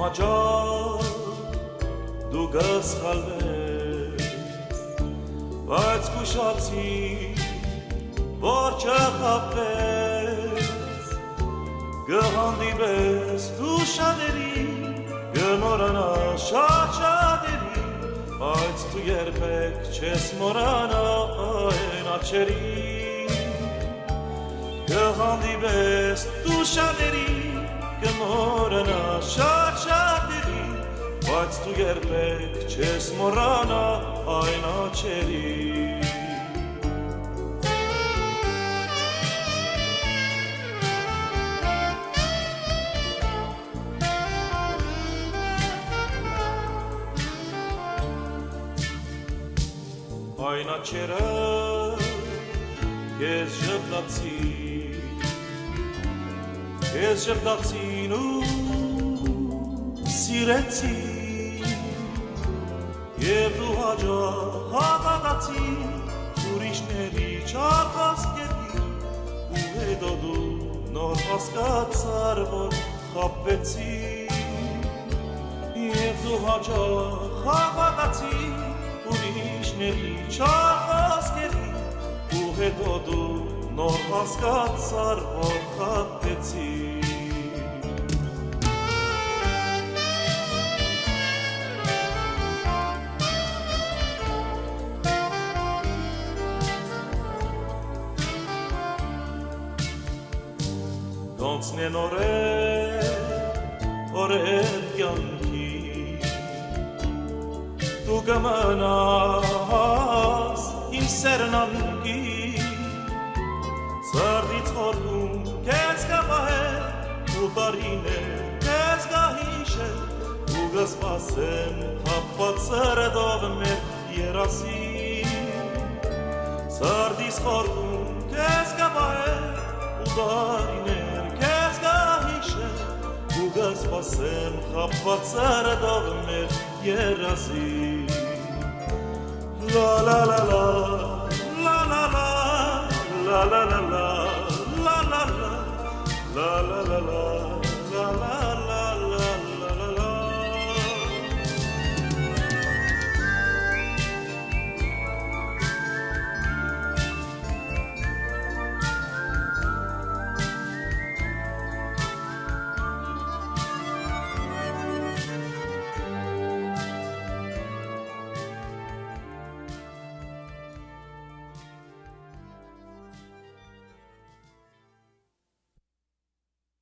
հաջող դու գսխալվես, բայց կուշացի, որ չխապվես, գհանդիպես դու շատերի, գմորանաս շատ-շատերի, բայց դու երբեք չես մորանա այն աչքերի, գհանդիպես դու շատերի, գմորանաս շատ-շատերի, բայց դու երբեք չես մոռանա այն աչքերի։ Այն աչքերը քեզ ժպտացին ու սիրեցին, և դու հաջող հավատացին ուրիշների չափասկերի, ու հետո դու նոր հասկացար, որ խաբվեցին, և դու հաջող հավատացին ուրիշների չափասկերի, ու հետո դու նոր հասկացար, որ խաբվեցին։ Ոնցնեն օրեր կյանքի, դու կմնաս իմ սերնանքի, սրտից խորքում քեզ կպահել, ու տարիներ քեզ կհիշել, ու կսպասեմ խաբված սրտով մեր երասին, սրտից խորքում քեզ կպահել, ու տարիներ քեզ կհիշել, ու կսպասեմ խաբված սրտով մեր երասին։ La la la la, la la la, la la la la, la la la, la la la la, la la